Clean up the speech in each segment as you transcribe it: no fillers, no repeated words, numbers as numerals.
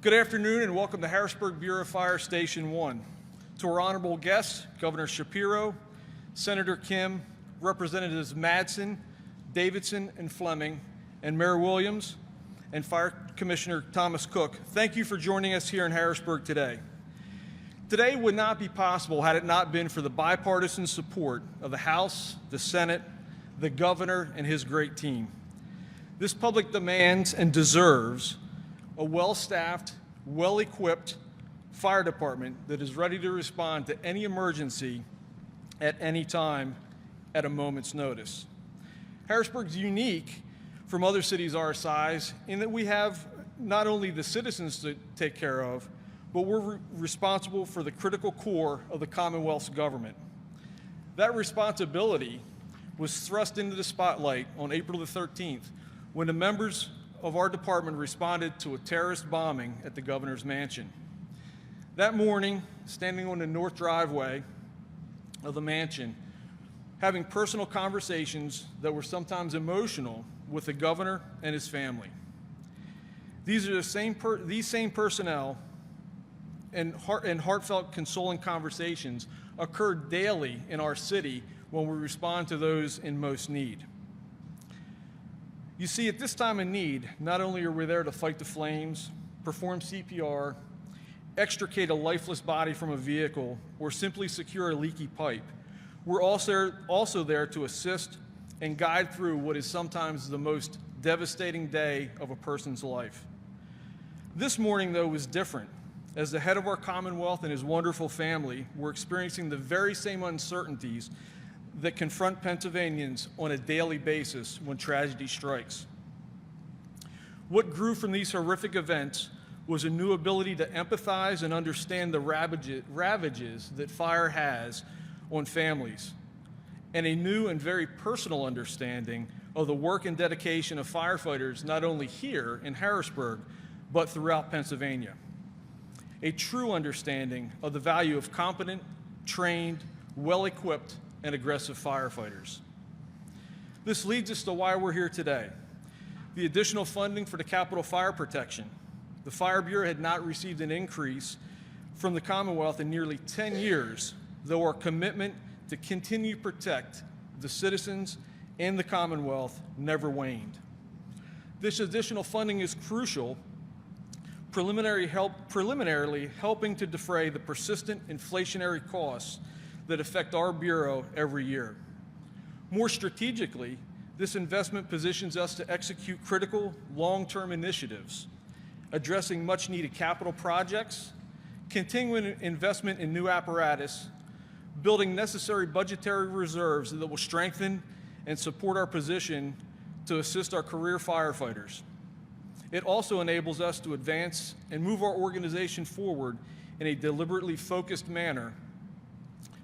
Good afternoon and welcome to Harrisburg Bureau of Fire Station 1. To our honorable guests, Governor Shapiro, Senator Kim, Representatives Madsen, Davidson, and Fleming, and Mayor Williams, and Fire Commissioner Thomas Cook, thank you for joining us here in Harrisburg today. Today would not be possible had it not been for the bipartisan support of the House, the Senate, the Governor, and his great team. This public demands and deserves a well-staffed, well-equipped fire department that is ready to respond to any emergency at any time at a moment's notice. Harrisburg's unique from other cities our size in that we have not only the citizens to take care of, but we're responsible for the critical core of the Commonwealth's government. That responsibility was thrust into the spotlight on April the 13th when the members of our department responded to a terrorist bombing at the governor's mansion. That morning, standing on the north driveway of the mansion, having personal conversations that were sometimes emotional with the governor and his family. These same personnel and heartfelt, consoling conversations occur daily in our city when we respond to those in most need. You see, at this time of need, not only are we there to fight the flames, perform CPR, extricate a lifeless body from a vehicle, or simply secure a leaky pipe, we're also there to assist and guide through what is sometimes the most devastating day of a person's life. This morning, though, was different. As the head of our Commonwealth and his wonderful family, we're experiencing the very same uncertainties that confront Pennsylvanians on a daily basis when tragedy strikes. What grew from these horrific events was a new ability to empathize and understand the ravages that fire has on families, and a new and very personal understanding of the work and dedication of firefighters not only here in Harrisburg, but throughout Pennsylvania. A true understanding of the value of competent, trained, well-equipped, and aggressive firefighters. This leads us to why we're here today. The additional funding for the Capitol Fire Protection. The Fire Bureau had not received an increase from the Commonwealth in nearly 10 years, though our commitment to continue to protect the citizens and the Commonwealth never waned. This additional funding is crucial, preliminarily helping to defray the persistent inflationary costs that affect our Bureau every year. More strategically, this investment positions us to execute critical long-term initiatives, addressing much-needed capital projects, continuing investment in new apparatus, building necessary budgetary reserves that will strengthen and support our position to assist our career firefighters. It also enables us to advance and move our organization forward in a deliberately focused manner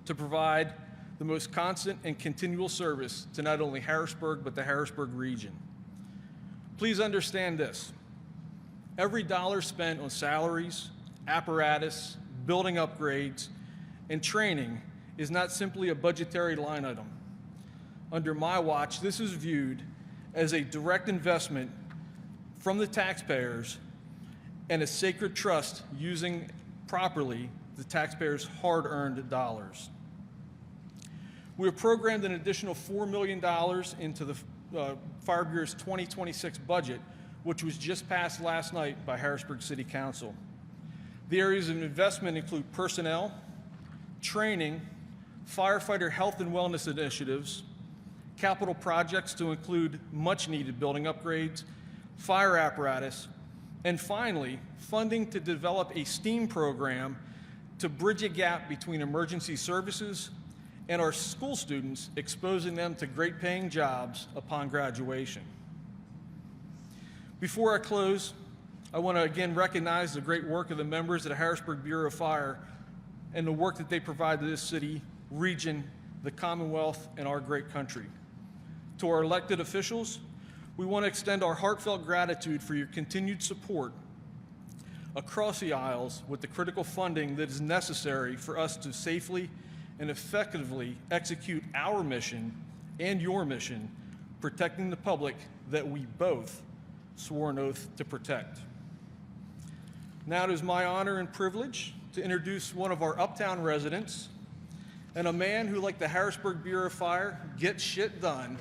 to provide the most constant and continual service to not only Harrisburg, but the Harrisburg region. Please understand this. Every dollar spent on salaries, apparatus, building upgrades, and training is not simply a budgetary line item. Under my watch, this is viewed as a direct investment from the taxpayers and a sacred trust using properly the taxpayers' hard-earned dollars. We have programmed an additional $4 million into the Fire Bureau's 2026 budget, which was just passed last night by Harrisburg City Council. The areas of investment include personnel, training, firefighter health and wellness initiatives, capital projects to include much-needed building upgrades, fire apparatus, and finally, funding to develop a STEAM program to bridge a gap between emergency services and our school students, exposing them to great paying jobs upon graduation. Before I close, I want to again recognize the great work of the members of the Harrisburg Bureau of Fire and the work that they provide to this city, region, the Commonwealth, and our great country. To our elected officials, we want to extend our heartfelt gratitude for your continued support across the aisles with the critical funding that is necessary for us to safely and effectively execute our mission and your mission, protecting the public that we both swore an oath to protect. Now it is my honor and privilege to introduce one of our Uptown residents and a man who, like the Harrisburg Bureau of Fire, gets shit done,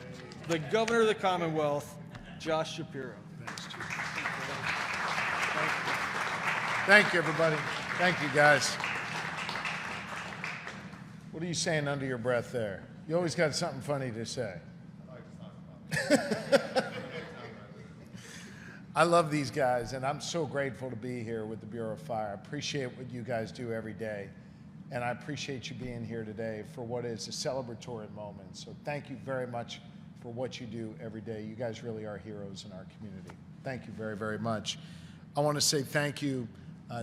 the Governor of the Commonwealth, Josh Shapiro. Thanks, Chief. Thank you, everybody. Thank you, guys. What are you saying under your breath there? You always got something funny to say. I love these guys, and I'm so grateful to be here with the Bureau of Fire. I appreciate what you guys do every day, and I appreciate you being here today for what is a celebratory moment. So thank you very much for what you do every day. You guys really are heroes in our community. Thank you very, very much. I want to say thank you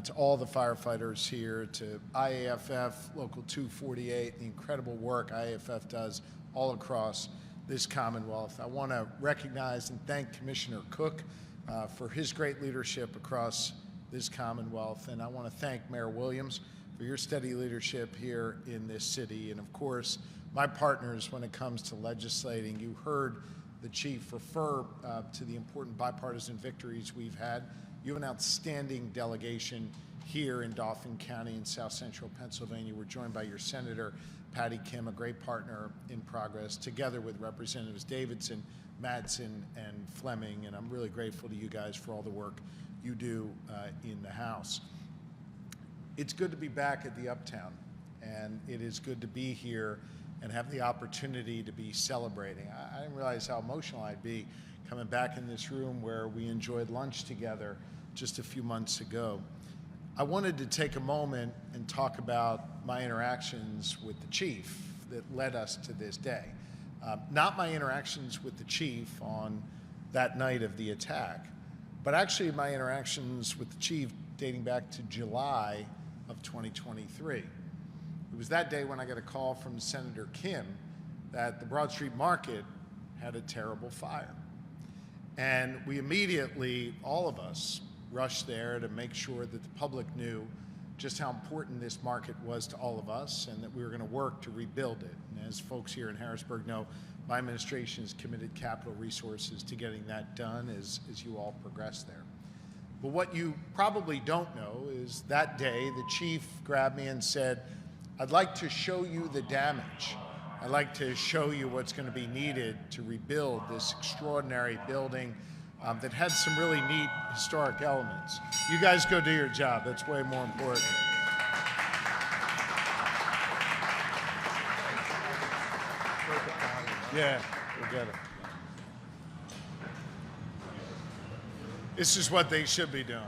to all the firefighters here, to IAFF, Local 248, the incredible work IAFF does all across this Commonwealth. I want to recognize and thank Commissioner Cook for his great leadership across this Commonwealth. And I want to thank Mayor Williams for your steady leadership here in this city. And of course, my partners when it comes to legislating. You heard the Chief refer to the important bipartisan victories we've had. You have an outstanding delegation here in Dauphin County in South Central Pennsylvania. We're joined by your Senator, Patty Kim, a great partner in progress, together with Representatives Davidson, Madsen, and Fleming. And I'm really grateful to you guys for all the work you do in the House. It's good to be back at the Uptown, and it is good to be here and have the opportunity to be celebrating. I didn't realize how emotional I'd be coming back in this room where we enjoyed lunch together just a few months ago. I wanted to take a moment and talk about my interactions with the Chief that led us to this day. Not my interactions with the Chief on that night of the attack, but actually my interactions with the Chief dating back to July of 2023. It was that day when I got a call from Senator Kim that the Broad Street Market had a terrible fire. And we immediately, all of us, rushed there to make sure that the public knew just how important this market was to all of us and that we were going to work to rebuild it. And as folks here in Harrisburg know, my administration has committed capital resources to getting that done as you all progress there. But what you probably don't know is that day the Chief grabbed me and said, "I'd like to show you the damage. I'd like to show you what's going to be needed to rebuild this extraordinary building that had some really neat historic elements. You guys go do your job. That's way more important." Yeah, we'll get it. This is what they should be doing.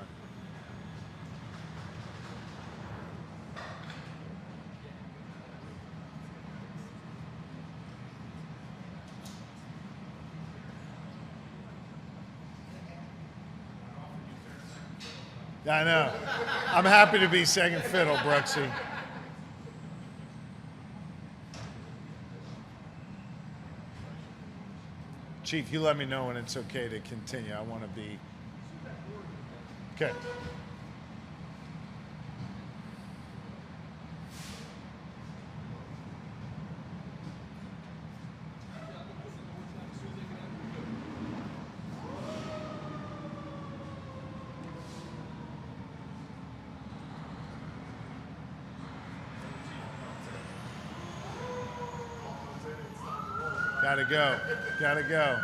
I know. I'm happy to be second fiddle, Brooksy. Chief, you let me know when it's okay to continue. I want to be... Okay. Gotta go. Gotta go.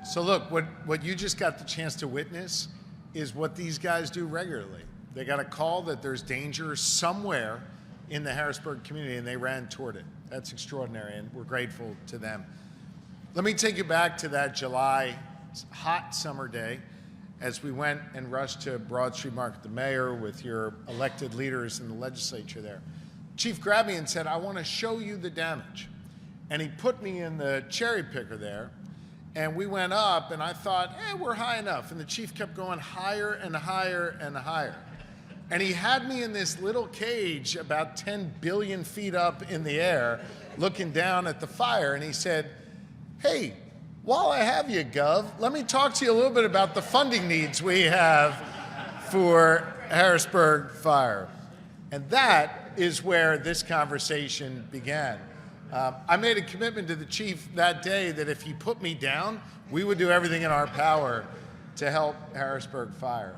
So look, what you just got the chance to witness is what these guys do regularly. They got a call that there's danger somewhere in the Harrisburg community, and they ran toward it. That's extraordinary, and we're grateful to them. Let me take you back to that July hot summer day as we went and rushed to Broad Street Market, the mayor with your elected leaders in the legislature there. Chief grabbed me and said, "I want to show you the damage." And he put me in the cherry picker there, and we went up, and I thought, we're high enough. And the Chief kept going higher and higher and higher. And he had me in this little cage about 10 billion feet up in the air, looking down at the fire, and he said, "Hey, while I have you, Gov, let me talk to you a little bit about the funding needs we have for Harrisburg Fire." And that is where this conversation began. I made a commitment to the chief that day that if he put me down, we would do everything in our power to help Harrisburg Fire.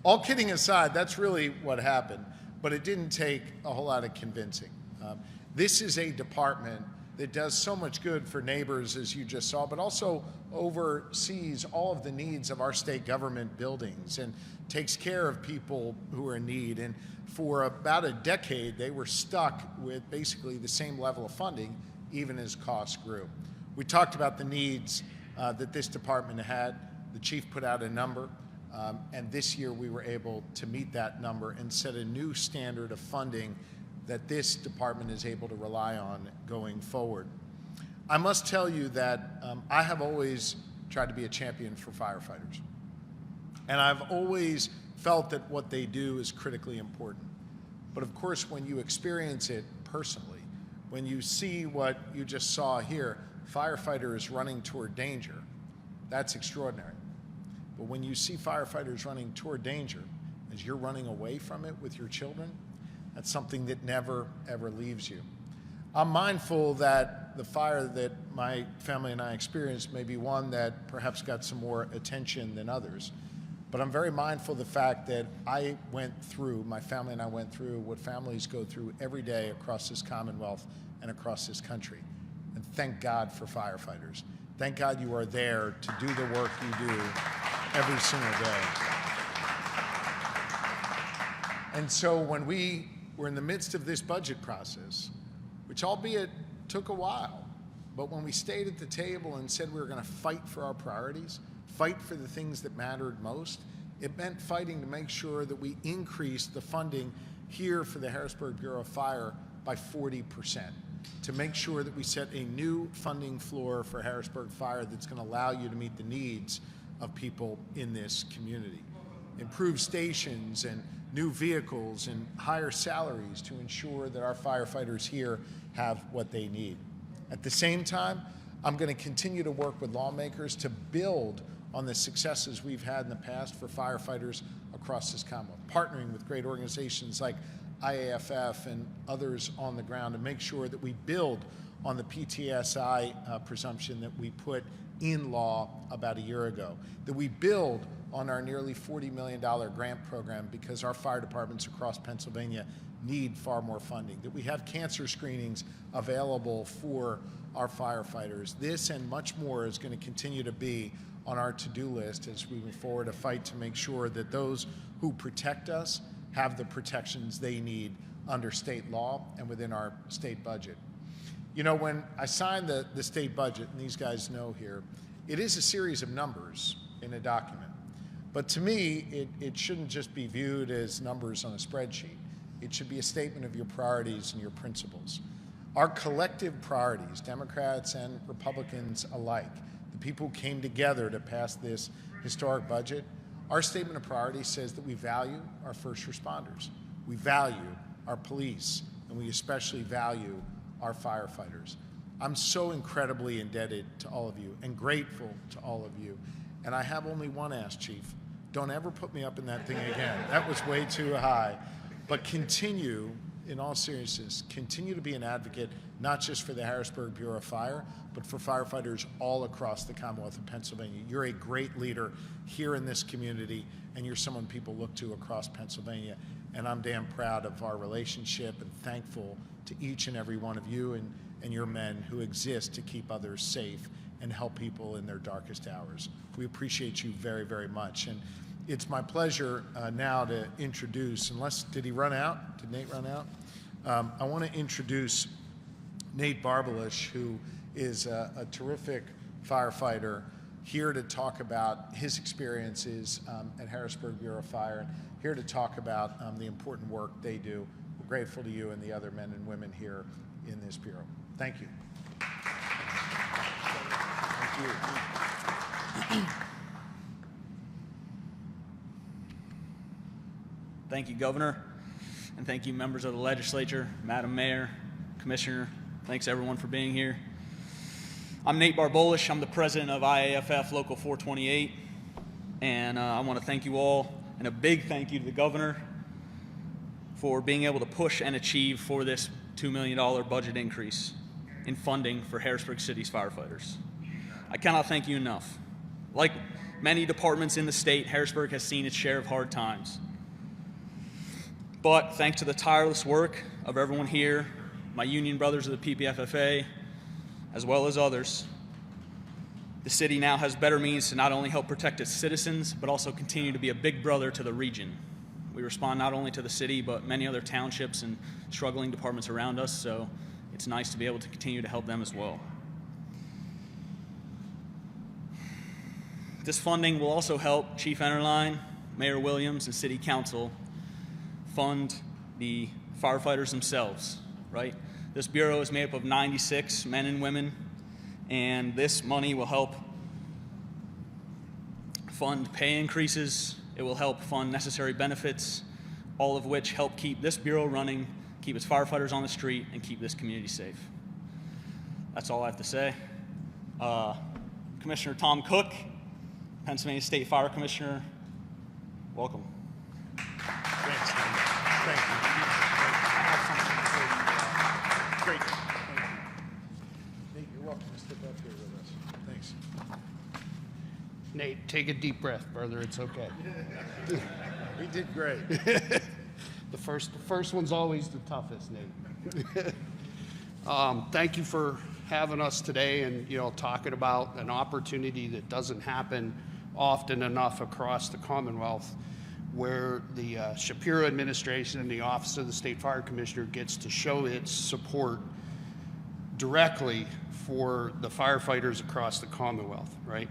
All kidding aside, that's really what happened, but it didn't take a whole lot of convincing. This is a department that does so much good for neighbors, as you just saw, but also oversees all of the needs of our state government buildings and takes care of people who are in need. And for about a decade, they were stuck with basically the same level of funding, even as costs grew. We talked about the needs that this department had. The chief put out a number, and this year we were able to meet that number and set a new standard of funding that this department is able to rely on going forward. I must tell you that I have always tried to be a champion for firefighters. And I've always felt that what they do is critically important. But of course, when you experience it personally, when you see what you just saw here, firefighters running toward danger, that's extraordinary. But when you see firefighters running toward danger as you're running away from it with your children, that's something that never, ever leaves you. I'm mindful that the fire that my family and I experienced may be one that perhaps got some more attention than others. But I'm very mindful of the fact that my family and I went through what families go through every day across this Commonwealth and across this country. And thank God for firefighters. Thank God you are there to do the work you do every single day. And so when we were in the midst of this budget process, which albeit took a while, but when we stayed at the table and said we were going to fight for our priorities, fight for the things that mattered most, it meant fighting to make sure that we increased the funding here for the Harrisburg Bureau of Fire by 40%, to make sure that we set a new funding floor for Harrisburg Fire that's going to allow you to meet the needs of people in this community. Improve stations and new vehicles and higher salaries to ensure that our firefighters here have what they need. At the same time, I'm going to continue to work with lawmakers to build on the successes we've had in the past for firefighters across this Commonwealth, partnering with great organizations like IAFF and others on the ground to make sure that we build on the PTSI presumption that we put in law about a year ago, that we build on our nearly $40 million grant program because our fire departments across Pennsylvania need far more funding, that we have cancer screenings available for our firefighters. This and much more is going to continue to be on our to-do list as we move forward to fight to make sure that those who protect us have the protections they need under state law and within our state budget. You know, when I signed the state budget, and these guys know here, it is a series of numbers in a document. But to me, it shouldn't just be viewed as numbers on a spreadsheet. It should be a statement of your priorities and your principles. Our collective priorities, Democrats and Republicans alike, the people who came together to pass this historic budget, our statement of priorities says that we value our first responders, we value our police, and we especially value our firefighters. I'm so incredibly indebted to all of you and grateful to all of you. And I have only one ask, Chief. Don't ever put me up in that thing again. That was way too high. But continue, in all seriousness, continue to be an advocate, not just for the Harrisburg Bureau of Fire, but for firefighters all across the Commonwealth of Pennsylvania. You're a great leader here in this community, and you're someone people look to across Pennsylvania. And I'm damn proud of our relationship and thankful to each and every one of you and your men who exist to keep others safe and help people in their darkest hours. We appreciate you very, very much. And it's my pleasure now to introduce, did he run out? Did Nate run out? I want to introduce Nate Barbalish, who is a terrific firefighter here to talk about his experiences at Harrisburg Bureau of Fire, and here to talk about the important work they do. We're grateful to you and the other men and women here in this Bureau. Thank you. Thank you. Thank you, Governor, and thank you, members of the legislature, Madam Mayor, Commissioner. Thanks, everyone, for being here. I'm Nate Barbolish. I'm the president of IAFF Local 428, and I want to thank you all, and a big thank you to the Governor for being able to push and achieve for this $2 million budget increase in funding for Harrisburg City's firefighters. I cannot thank you enough. Like many departments in the state, Harrisburg has seen its share of hard times. But thanks to the tireless work of everyone here, my union brothers of the PPFFA, as well as others, the city now has better means to not only help protect its citizens, but also continue to be a big brother to the region. We respond not only to the city, but many other townships and struggling departments around us, so it's nice to be able to continue to help them as well. This funding will also help Chief Enterline, Mayor Williams, and City Council fund the firefighters themselves, right? This Bureau is made up of 96 men and women, and this money will help fund pay increases. It will help fund necessary benefits, all of which help keep this Bureau running, keep its firefighters on the street, and keep this community safe. That's all I have to say. Commissioner Tom Cook, Pennsylvania State Fire Commissioner, welcome. Thanks, man. Thank you. Great. Thank you. Nate, you're welcome to step up here with us. Thanks. Nate, take a deep breath, brother. It's okay. We did great. The first one's always the toughest, Nate. Thank you for having us today and talking about an opportunity that doesn't happen often enough across the Commonwealth, where the Shapiro administration and the Office of the State Fire Commissioner gets to show its support directly for the firefighters across the Commonwealth, right?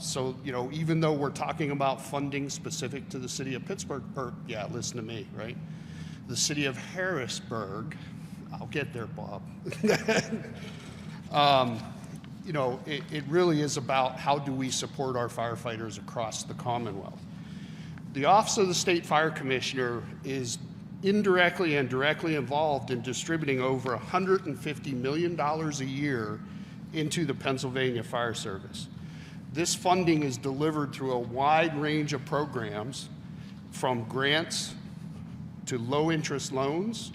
So, even though we're talking about funding specific to the city of Pittsburgh, listen to me, right? The city of Harrisburg, I'll get there, Bob. It really is about how do we support our firefighters across the Commonwealth. The Office of the State Fire Commissioner is indirectly and directly involved in distributing over $150 million a year into the Pennsylvania Fire Service. This funding is delivered through a wide range of programs, from grants to low-interest loans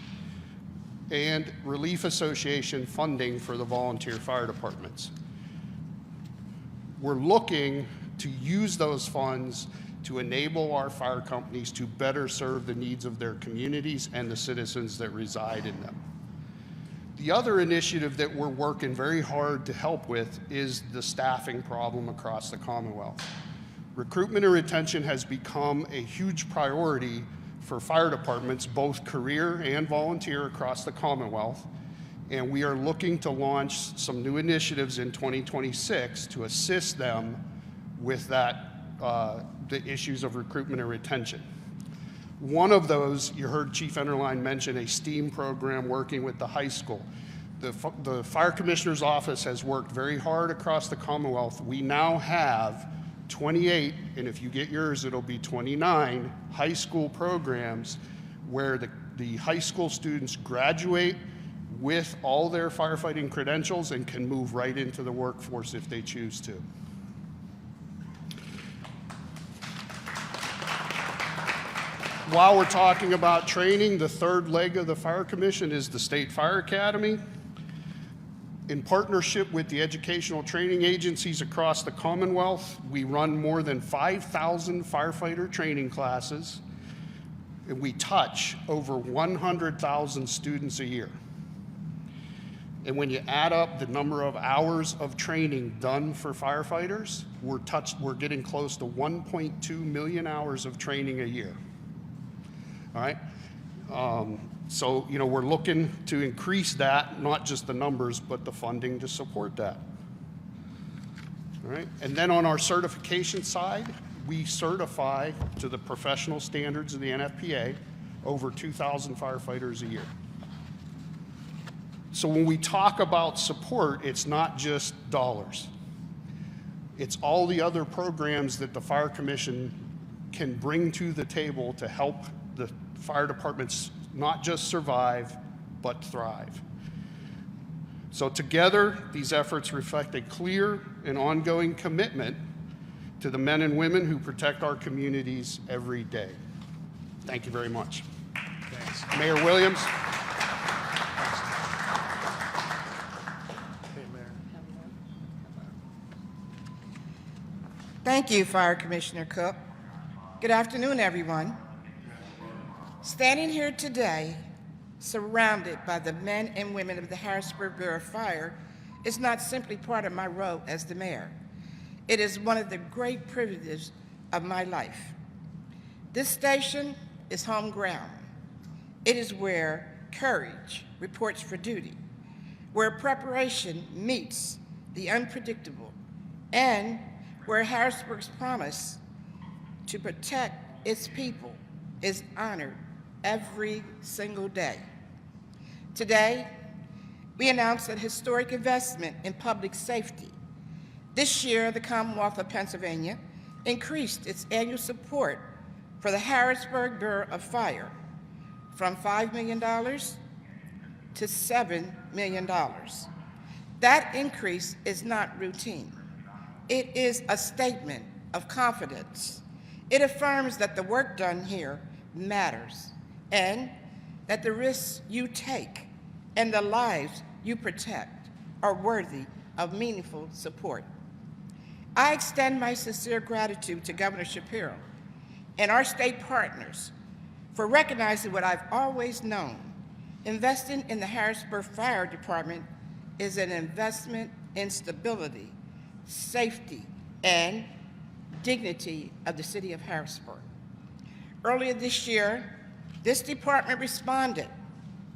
and Relief Association funding for the volunteer fire departments. We're looking to use those funds to enable our fire companies to better serve the needs of their communities and the citizens that reside in them. The other initiative that we're working very hard to help with is the staffing problem across the Commonwealth. Recruitment and retention has become a huge priority for fire departments, both career and volunteer, across the Commonwealth, and we are looking to launch some new initiatives in 2026 to assist them with that, the issues of recruitment and retention. One of those, you heard Chief Enterline mention a STEAM program working with the high school. The Fire Commissioner's Office has worked very hard across the Commonwealth. We now have 28, and if you get yours, it'll be 29 high school programs where the high school students graduate with all their firefighting credentials and can move right into the workforce if they choose to. While we're talking about training, the third leg of the Fire Commission is the State Fire Academy. In partnership with the educational training agencies across the Commonwealth, we run more than 5,000 firefighter training classes, and we touch over 100,000 students a year. And when you add up the number of hours of training done for firefighters, we're getting close to 1.2 million hours of training a year. All right, so we're looking to increase that, not just the numbers, but the funding to support that. All right, and then on our certification side, we certify to the professional standards of the NFPA over 2,000 firefighters a year. So when we talk about support, it's not just dollars. It's all the other programs that the Fire Commission can bring to the table to help fire departments not just survive, but thrive. So together, these efforts reflect a clear and ongoing commitment to the men and women who protect our communities every day. Thank you very much. Thanks. Mayor Williams. Hey, Mayor. Thank you, Fire Commissioner Cook. Good afternoon, everyone. Standing here today, surrounded by the men and women of the Harrisburg Bureau of Fire, is not simply part of my role as the mayor. It is one of the great privileges of my life. This station is home ground. It is where courage reports for duty, where preparation meets the unpredictable, and where Harrisburg's promise to protect its people is honored every single day. Today, we announced a historic investment in public safety. This year, the Commonwealth of Pennsylvania increased its annual support for the Harrisburg Bureau of Fire from $5 million to $7 million. That increase is not routine. It is a statement of confidence. It affirms that the work done here matters and that the risks you take and the lives you protect are worthy of meaningful support. I extend my sincere gratitude to Governor Shapiro and our state partners for recognizing what I've always known. Investing in the Harrisburg Fire Department is an investment in stability, safety, and dignity of the city of Harrisburg. Earlier this year, this department responded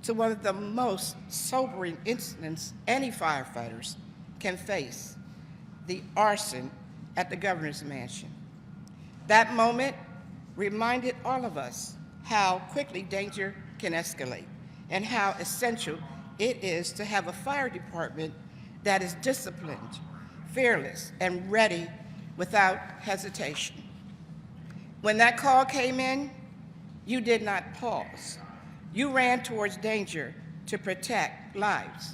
to one of the most sobering incidents any firefighters can face, the arson at the governor's mansion. That moment reminded all of us how quickly danger can escalate and how essential it is to have a fire department that is disciplined, fearless, and ready without hesitation. When that call came in, you did not pause. You ran towards danger to protect lives,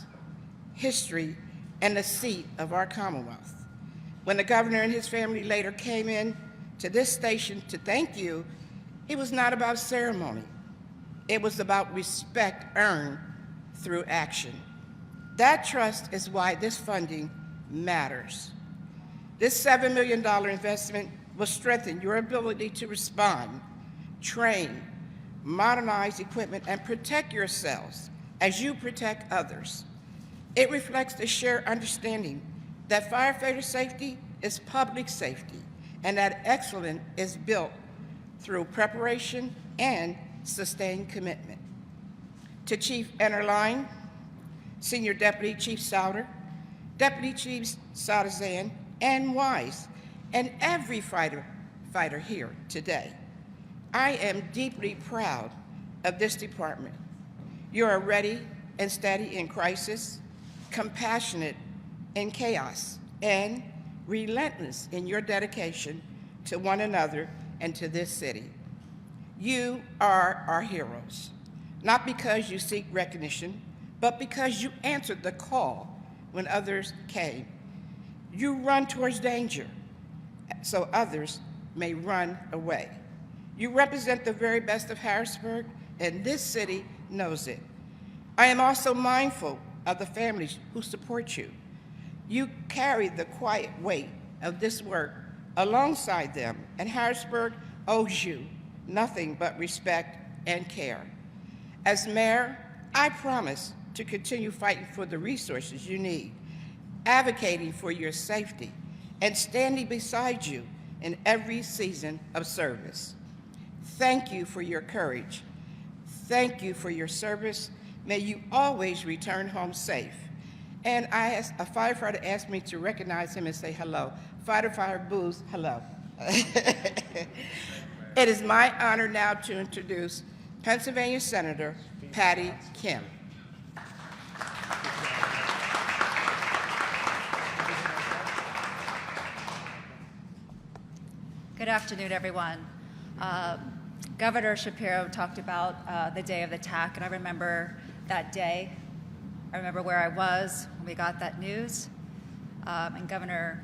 history, and the seat of our Commonwealth. When the governor and his family later came in to this station to thank you, it was not about ceremony. It was about respect earned through action. That trust is why this funding matters. This $7 million investment will strengthen your ability to respond, train, modernize equipment, and protect yourselves as you protect others. It reflects the shared understanding that firefighter safety is public safety and that excellence is built through preparation and sustained commitment. To Chief Enterline, Senior Deputy Chief Souter, Deputy Chiefs Sadazan and Wise, and every fighter here today, I am deeply proud of this department. You are ready and steady in crisis, compassionate in chaos, and relentless in your dedication to one another and to this city. You are our heroes, not because you seek recognition, but because you answered the call when others came. You run towards danger so others may run away. You represent the very best of Harrisburg, and this city knows it. I am also mindful of the families who support you. You carry the quiet weight of this work alongside them, and Harrisburg owes you nothing but respect and care. As mayor, I promise to continue fighting for the resources you need, advocating for your safety, and standing beside you in every season of service. Thank you for your courage. Thank you for your service. May you always return home safe. And a firefighter asked me to recognize him and say hello. Firefighter Booth, hello. It is my honor now to introduce Pennsylvania Senator Patty Kim. Good afternoon, everyone. Governor Shapiro talked about the day of the attack, and I remember that day. I remember where I was when we got that news. And Governor,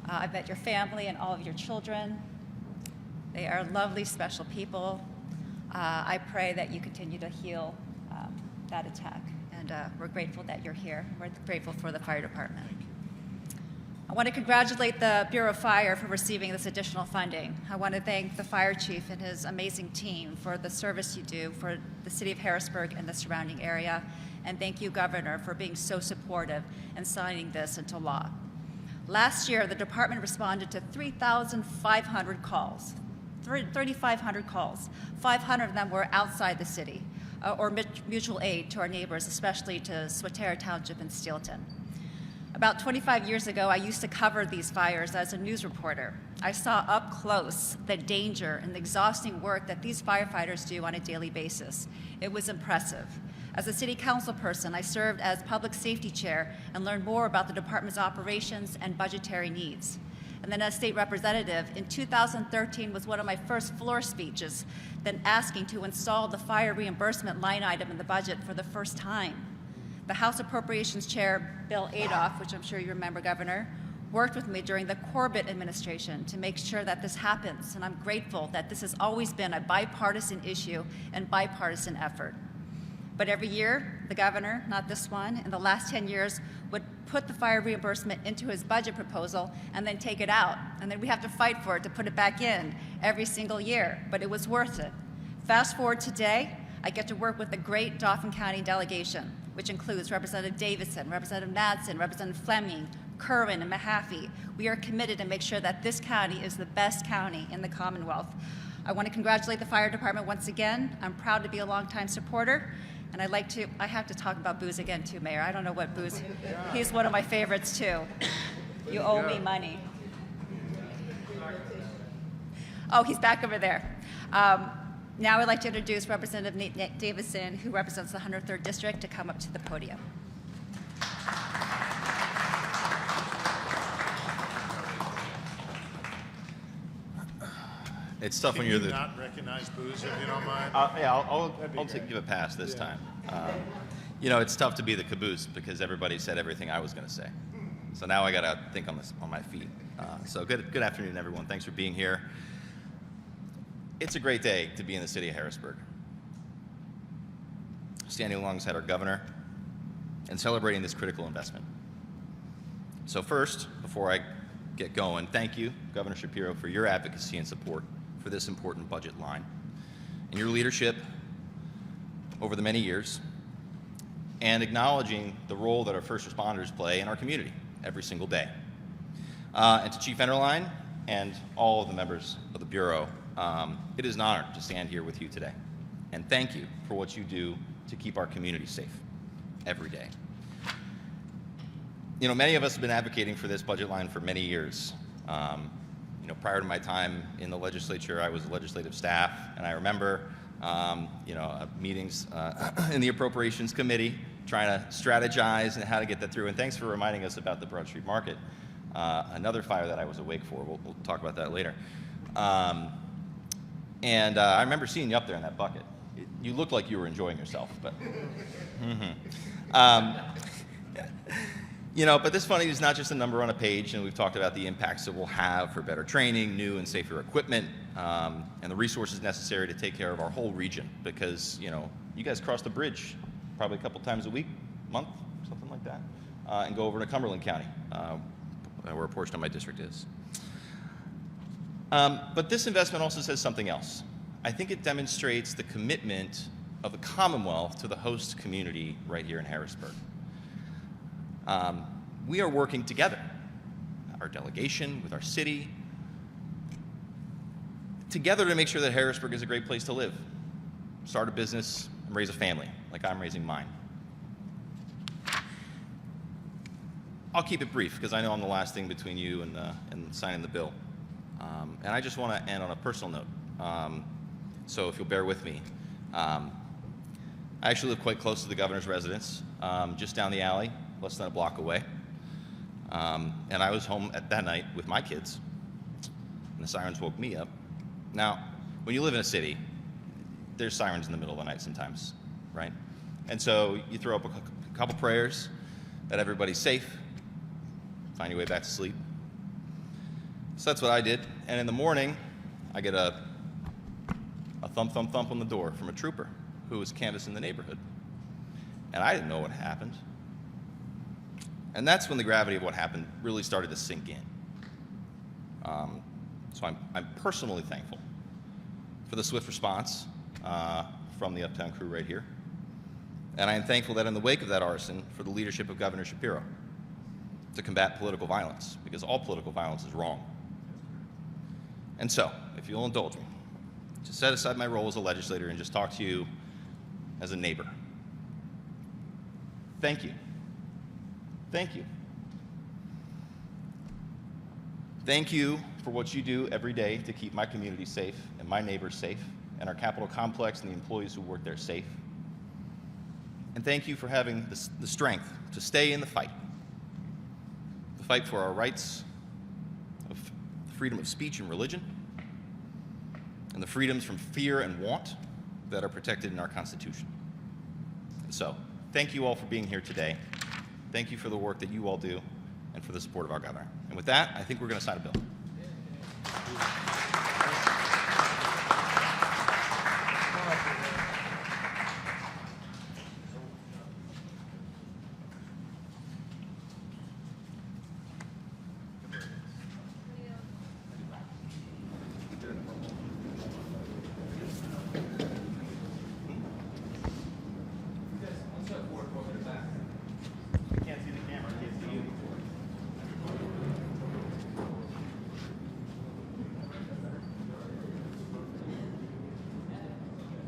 I met your family and all of your children. They are lovely, special people. I pray that you continue to heal that attack, and we're grateful that you're here. We're grateful for the fire department. I want to congratulate the Bureau of Fire for receiving this additional funding. I want to thank the fire chief and his amazing team for the service you do for the city of Harrisburg and the surrounding area. And thank you, Governor, for being so supportive and signing this into law. Last year, the department responded to 3,500 calls, 3,500 calls. 500 of them were outside the city or mutual aid to our neighbors, especially to Swatara Township and Steelton. About 25 years ago, I used to cover these fires as a news reporter. I saw up close the danger and the exhausting work that these firefighters do on a daily basis. It was impressive. As a city council person, I served as public safety chair and learned more about the department's operations and budgetary needs. And then as state representative, in 2013 was one of my first floor speeches, then asking to install the fire reimbursement line item in the budget for the first time. The House Appropriations Chair, Bill Adolph, which I'm sure you remember, Governor, worked with me during the Corbett administration to make sure that this happens, and I'm grateful that this has always been a bipartisan issue and bipartisan effort. But every year, the governor, not this one, in the last 10 years, would put the fire reimbursement into his budget proposal and then take it out. And then we have to fight for it to put it back in every single year, but it was worth it. Fast forward today, I get to work with the great Dauphin County delegation, which includes Representative Davidson, Representative Madsen, Representative Fleming, Kerwin, and Mahaffey. We are committed to make sure that this county is the best county in the Commonwealth. I want to congratulate the fire department once again. I'm proud to be a longtime supporter. And I have to talk about Booz again too, Mayor. I don't know what Booz, he's one of my favorites too. You owe me money. Oh, he's back over there. Now I'd like to introduce Representative Nate Davison, who represents the 103rd District, to come up to the podium. It's tough when you're the. Not recognize Booz, if you don't mind. Yeah, I'll give a pass this time. You know, it's tough to be the caboose because everybody said everything I was going to say. So now I got to think on my feet. So good afternoon, everyone. Thanks for being here. It's a great day to be in the city of Harrisburg, standing alongside our governor and celebrating this critical investment. So first, before I get going, thank you, Governor Shapiro, for your advocacy and support for this important budget line and your leadership over the many years, and acknowledging the role that our first responders play in our community every single day. And to Chief Enterline and all of the members of the Bureau, it is an honor to stand here with you today. And thank you for what you do to keep our community safe every day. You know, many of us have been advocating for this budget line for many years. You know, prior to my time in the legislature, I was legislative staff, and I remember, meetings in the Appropriations Committee, trying to strategize and how to get that through. And thanks for reminding us about the Broad Street Market, another fire that I was awake for. We'll talk about that later. I remember seeing you up there in that bucket. You looked like you were enjoying yourself, but. You know, but this funding is not just a number on a page, and we've talked about the impacts it will have for better training, new and safer equipment, and the resources necessary to take care of our whole region. Because, you know, you guys cross the bridge probably a couple times a week, month, something like that, and go over to Cumberland County, where a portion of my district is. But this investment also says something else. I think it demonstrates the commitment of the Commonwealth to the host community right here in Harrisburg. We are working together, our delegation, with our city, together to make sure that Harrisburg is a great place to live, start a business, and raise a family, like I'm raising mine. I'll keep it brief, because I know I'm the last thing between you and signing the bill. And I just want to end on a personal note, so if you'll bear with me. I actually live quite close to the governor's residence, just down the alley, less than a block away. And I was home that night with my kids, and the sirens woke me up. Now, when you live in a city, there's sirens in the middle of the night sometimes, right? And so you throw up a couple prayers that everybody's safe, find your way back to sleep. So that's what I did. And in the morning, I get a thump, thump, thump on the door from a trooper who was canvassing the neighborhood. And I didn't know what happened. And that's when the gravity of what happened really started to sink in. So I'm personally thankful for the swift response from the Uptown crew right here. And I am thankful that in the wake of that arson, for the leadership of Governor Shapiro to combat political violence, because all political violence is wrong. And so, if you'll indulge me, to set aside my role as a legislator and just talk to you as a neighbor. Thank you. Thank you. Thank you for what you do every day to keep my community safe and my neighbors safe and our Capitol complex and the employees who work there safe. And thank you for having the strength to stay in the fight for our rights of freedom of speech and religion and the freedoms from fear and want that are protected in our Constitution. So, thank you all for being here today. Thank you for the work that you all do and for the support of our governor. And with that, I think we're going to sign a bill.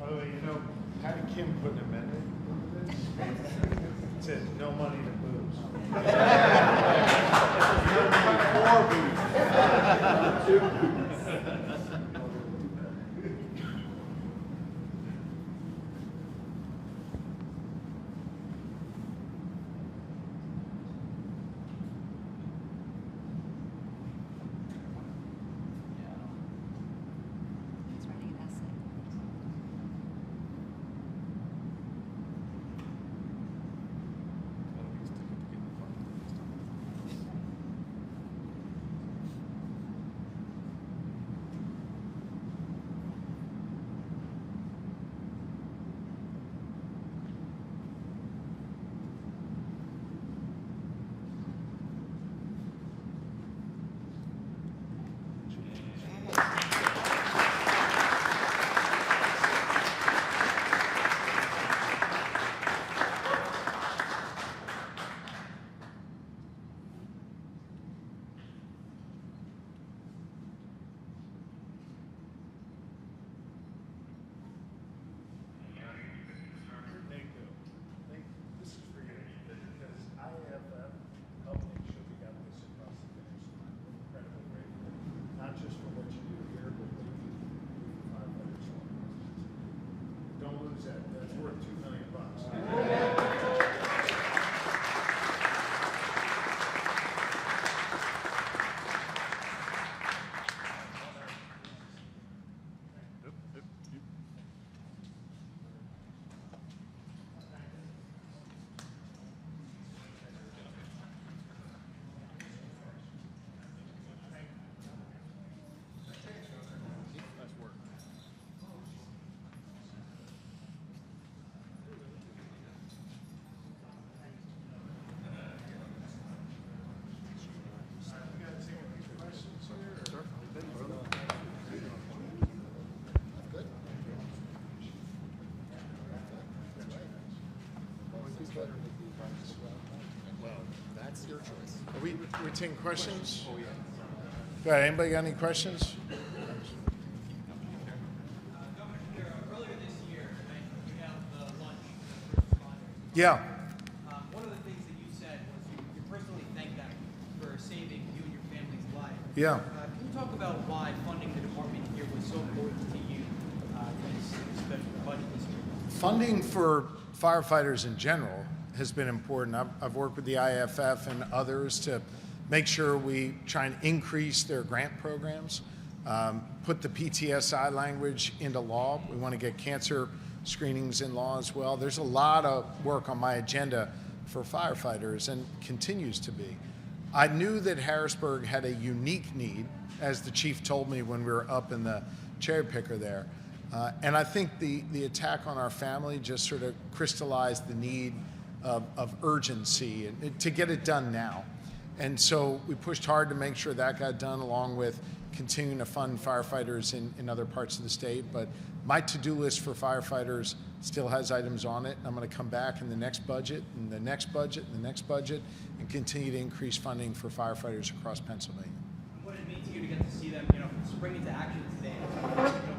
By the way, you know, how did Kim put an amendment? It said no money to booze. He's writing an essay. This is for you, because IFF helped make sure we got this across the finish line. We're incredibly grateful, not just for what you do here, but what you do for firefighters all across the city. Don't lose that. That's worth $2 million. That's your choice. Are we taking questions? Oh, yeah. Go ahead. Anybody got any questions? Earlier this year, you have the lunch for first responders. Yeah. One of the things that you said was you personally thanked them for saving you and your family's life. Yeah. Can you talk about why funding the department here was so important to you for this special budget this year? Funding for firefighters in general has been important. I've worked with the IFF and others to make sure we try and increase their grant programs. put the PTSI language into law. We want to get cancer screenings in law as well. There's a lot of work on my agenda for firefighters and continues to be. I knew that Harrisburg had a unique need, as the chief told me when we were up in the cherry picker there. And I think the attack on our family just sort of crystallized the need of urgency and to get it done now. And so we pushed hard to make sure that got done, along with continuing to fund firefighters in other parts of the state. But my to-do list for firefighters still has items on it. I'm going to come back in the next budget, and the next budget, and the next budget, and continue to increase funding for firefighters across Pennsylvania. What did it mean to you to get to see them, spring into action today?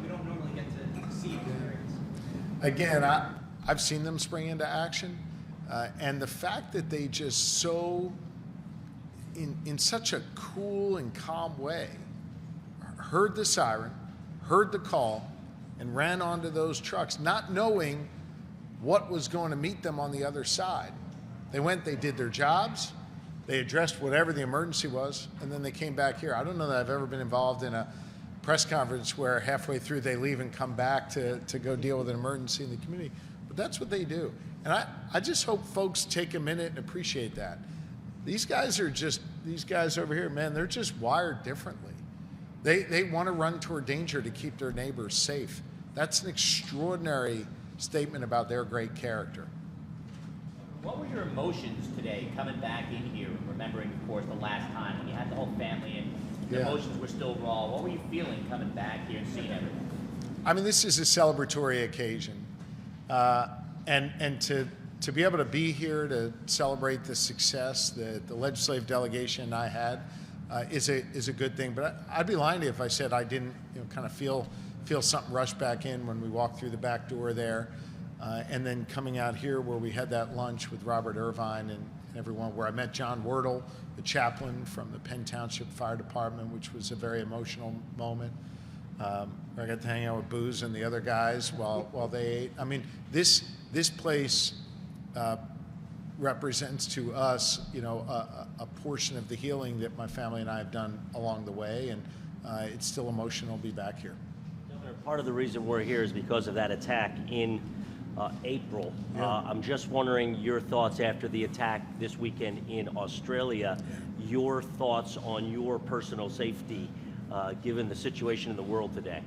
We don't normally get to see experience. Again, I've seen them spring into action, and the fact that they just so, in such a cool and calm way, heard the siren, heard the call, and ran onto those trucks, not knowing what was going to meet them on the other side. They went, they did their jobs, they addressed whatever the emergency was, and then they came back here. I don't know that I've ever been involved in a press conference where halfway through they leave and come back to go deal with an emergency in the community, but that's what they do. And I just hope folks take a minute and appreciate that. These guys over here, man, they're just wired differently. They want to run toward danger to keep their neighbors safe. That's an extraordinary statement about their great character. What were your emotions today coming back in here, remembering, of course, the last time when you had the whole family and the emotions were still raw? What were you feeling coming back here and seeing everything? I mean, this is a celebratory occasion. And to be able to be here to celebrate the success that the legislative delegation and I had is a good thing. But I'd be lying to you if I said I didn't kind of feel something rush back in when we walked through the back door there. And then coming out here where we had that lunch with Robert Irvine and everyone, where I met John Wordle, the chaplain from the Penn Township Fire Department, which was a very emotional moment. Where I got to hang out with Booz and the other guys while they ate. I mean, this place represents to us, a portion of the healing that my family and I have done along the way, and it's still emotional to be back here. Governor, part of the reason we're here is because of that attack in April. Yeah. I'm just wondering your thoughts after the attack this weekend in Australia, your thoughts on your personal safety given the situation in the world today.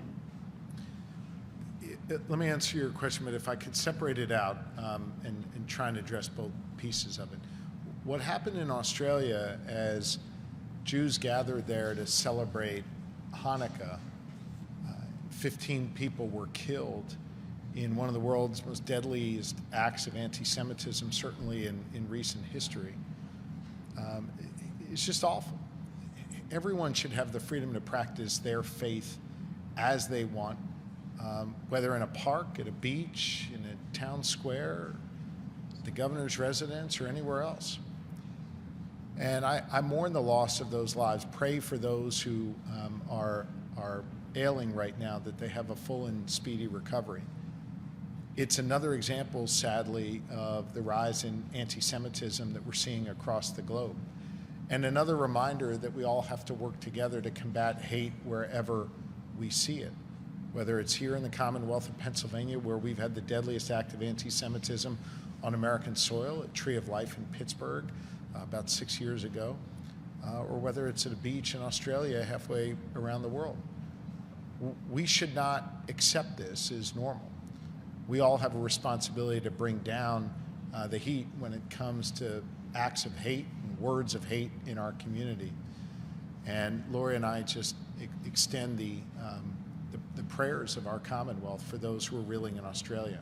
Let me answer your question, but if I could separate it out and try and address both pieces of it. What happened in Australia as Jews gathered there to celebrate Hanukkah, 15 people were killed in one of the world's most deadliest acts of anti-Semitism, certainly in recent history. It's just awful. Everyone should have the freedom to practice their faith as they want, whether in a park, at a beach, in a town square, the governor's residence, or anywhere else. And I mourn the loss of those lives. Pray for those who are ailing right now, that they have a full and speedy recovery. It's another example, sadly, of the rise in anti-Semitism that we're seeing across the globe. And another reminder that we all have to work together to combat hate wherever we see it. Whether it's here in the Commonwealth of Pennsylvania, where we've had the deadliest act of anti-Semitism on American soil at Tree of Life in Pittsburgh about 6 years ago, or whether it's at a beach in Australia halfway around the world. We should not accept this as normal. We all have a responsibility to bring down the heat when it comes to acts of hate and words of hate in our community. And Lori and I just extend the prayers of our Commonwealth for those who are reeling in Australia.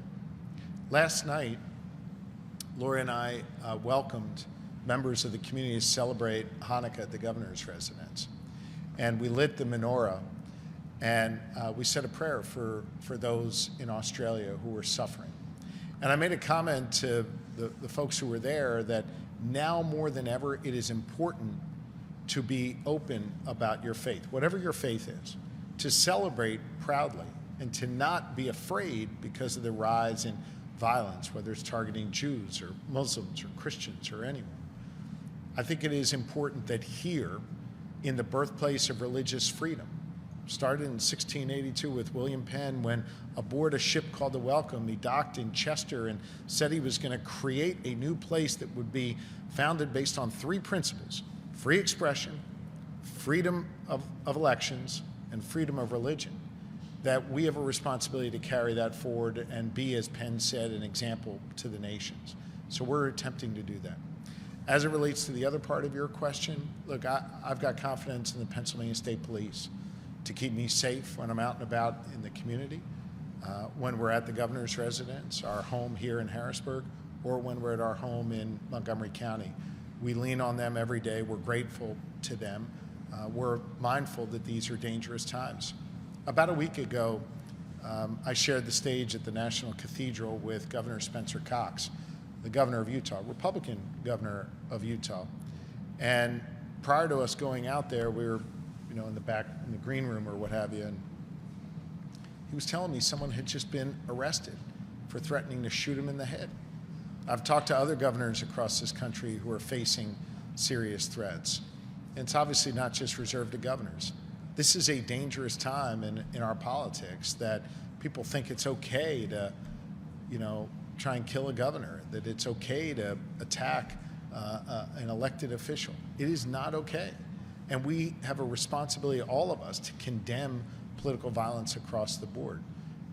Last night, Lori and I welcomed members of the community to celebrate Hanukkah at the governor's residence. And we lit the menorah, and we said a prayer for those in Australia who were suffering. And I made a comment to the folks who were there that now more than ever, it is important to be open about your faith, whatever your faith is, to celebrate proudly and to not be afraid because of the rise in violence, whether it's targeting Jews or Muslims or Christians or anyone. I think it is important that here, in the birthplace of religious freedom, started in 1682 with William Penn when aboard a ship called the Welcome, he docked in Chester and said he was going to create a new place that would be founded based on three principles: free expression, freedom of elections, and freedom of religion. That we have a responsibility to carry that forward and be, as Penn said, an example to the nations. So we're attempting to do that. As it relates to the other part of your question, look, I've got confidence in the Pennsylvania State Police to keep me safe when I'm out and about in the community, when we're at the governor's residence, our home here in Harrisburg, or when we're at our home in Montgomery County. We lean on them every day. We're grateful to them. We're mindful that these are dangerous times. About a week ago, I shared the stage at the National Cathedral with Governor Spencer Cox, the governor of Utah, Republican governor of Utah. And prior to us going out there, we were, in the back, in the green room or what have you, and he was telling me someone had just been arrested for threatening to shoot him in the head. I've talked to other governors across this country who are facing serious threats. And it's obviously not just reserved to governors. This is a dangerous time in our politics that people think it's okay to, try and kill a governor, that it's okay to attack an elected official. It is not okay. And we have a responsibility, all of us, to condemn political violence across the board.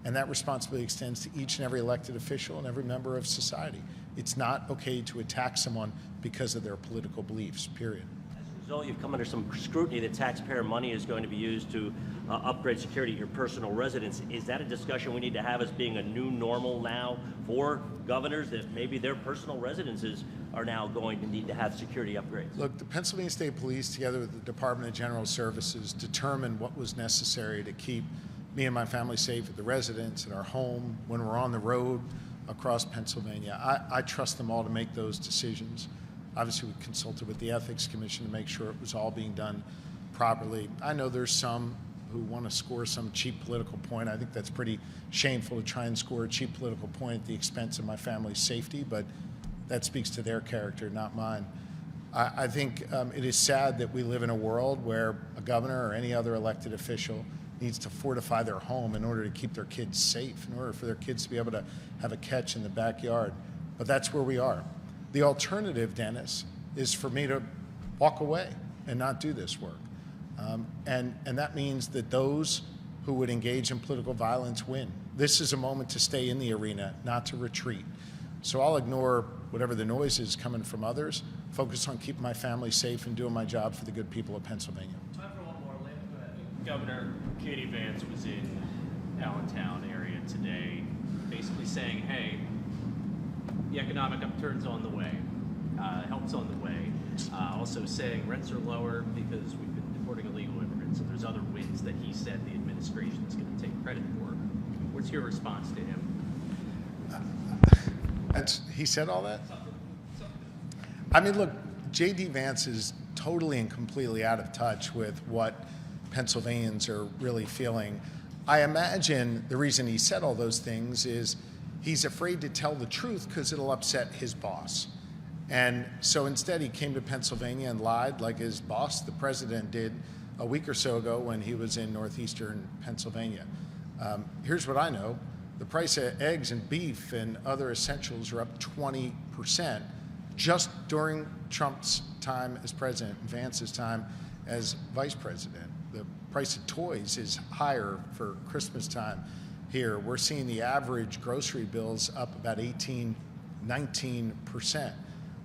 And that responsibility extends to each and every elected official and every member of society. It's not okay to attack someone because of their political beliefs, period. As a result, you've come under some scrutiny that taxpayer money is going to be used to upgrade security at your personal residence. Is that a discussion we need to have as being a new normal now for governors, that maybe their personal residences are now going to need to have security upgrades? Look, the Pennsylvania State Police, together with the Department of General Services, determined what was necessary to keep me and my family safe at the residence, at our home, when we're on the road across Pennsylvania. I trust them all to make those decisions. Obviously, we consulted with the Ethics Commission to make sure it was all being done properly. I know there's some who want to score some cheap political point. I think that's pretty shameful to try and score a cheap political point at the expense of my family's safety, but that speaks to their character, not mine. I think it is sad that we live in a world where a governor or any other elected official needs to fortify their home in order to keep their kids safe, in order for their kids to be able to have a catch in the backyard. But that's where we are. The alternative, Dennis, is for me to walk away and not do this work. And that means that those who would engage in political violence win. This is a moment to stay in the arena, not to retreat. So I'll ignore whatever the noise is coming from others, focus on keeping my family safe and doing my job for the good people of Pennsylvania. Time for one more. Governor J.D. Vance was in Allentown area today, basically saying, hey, the economic upturn's on the way, help's on the way. Also saying rents are lower because we've been deporting illegal immigrants, and there's other wins that he said the administration is going to take credit for. What's your response to him? He said all that? I mean, look, J.D. Vance is totally and completely out of touch with what Pennsylvanians are really feeling. I imagine the reason he said all those things is he's afraid to tell the truth because it'll upset his boss. And so instead he came to Pennsylvania and lied like his boss, the president, did a week or so ago when he was in northeastern Pennsylvania. Here's what I know. The price of eggs and beef and other essentials are up 20% just during Trump's time as president and Vance's time as vice president. The price of toys is higher for Christmas time here. We're seeing the average grocery bills up about 19%.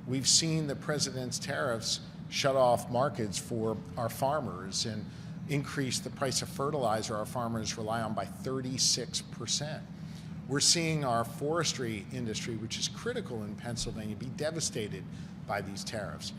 We've seen the president's tariffs shut off markets for our farmers and increase the price of fertilizer our farmers rely on by 36%. We're seeing our forestry industry, which is critical in Pennsylvania, be devastated by these tariffs.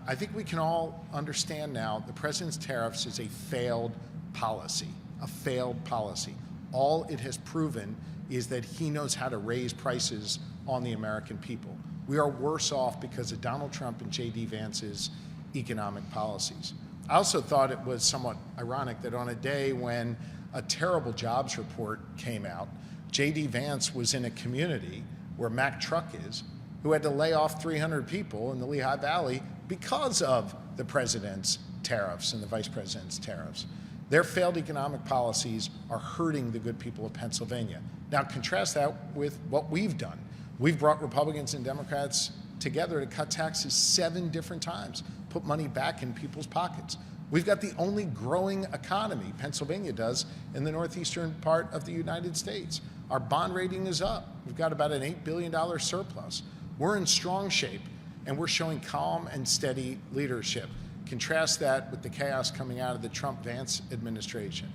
I think we can all understand now the president's tariffs is a failed policy, a failed policy. All it has proven is that he knows how to raise prices on the American people. We are worse off because of Donald Trump and J.D. Vance's economic policies. I also thought it was somewhat ironic that on a day when a terrible jobs report came out, J.D. Vance was in a community where Mack Truck is, who had to lay off 300 people in the Lehigh Valley because of the president's tariffs and the vice president's tariffs. Their failed economic policies are hurting the good people of Pennsylvania. Now contrast that with what we've done. We've brought Republicans and Democrats together to cut taxes 7 different times, put money back in people's pockets. We've got the only growing economy, Pennsylvania does, in the northeastern part of the United States. Our bond rating is up. We've got about an $8 billion surplus. We're in strong shape, and we're showing calm and steady leadership. Contrast that with the chaos coming out of the Trump-Vance administration.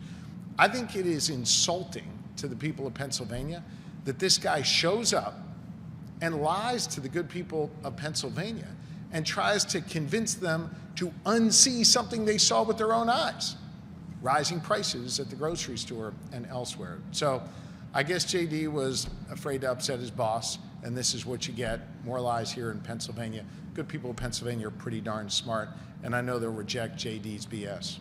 I think it is insulting to the people of Pennsylvania that this guy shows up and lies to the good people of Pennsylvania and tries to convince them to unsee something they saw with their own eyes, rising prices at the grocery store and elsewhere. So I guess JD was afraid to upset his boss, and this is what you get, more lies here in Pennsylvania. Good people of Pennsylvania are pretty darn smart, and I know they'll reject JD's BS.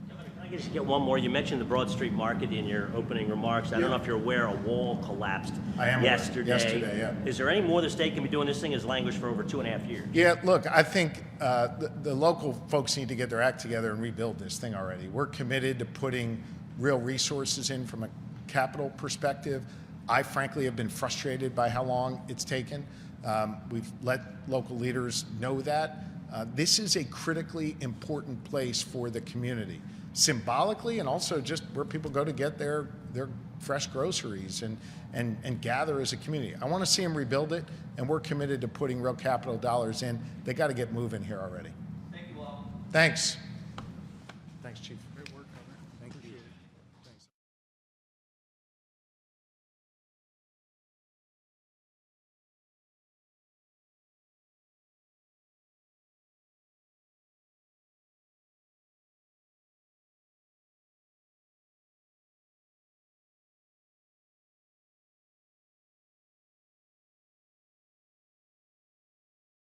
Can I just get one more? You mentioned the Broad Street Market in your opening remarks. I don't know if you're aware a wall collapsed yesterday. Yeah. Is there any more the state can be doing? This thing has languished for over 2.5 years. Yeah, look, I think the local folks need to get their act together and rebuild this thing already. We're committed to putting real resources in from a capital perspective. I frankly have been frustrated by how long it's taken. We've let local leaders know that. This is a critically important place for the community, symbolically and also just where people go to get their fresh groceries and gather as a community. I want to see them rebuild it, and we're committed to putting real capital dollars in. They got to get moving here already. Thank you all. Thanks. Thanks, Chief.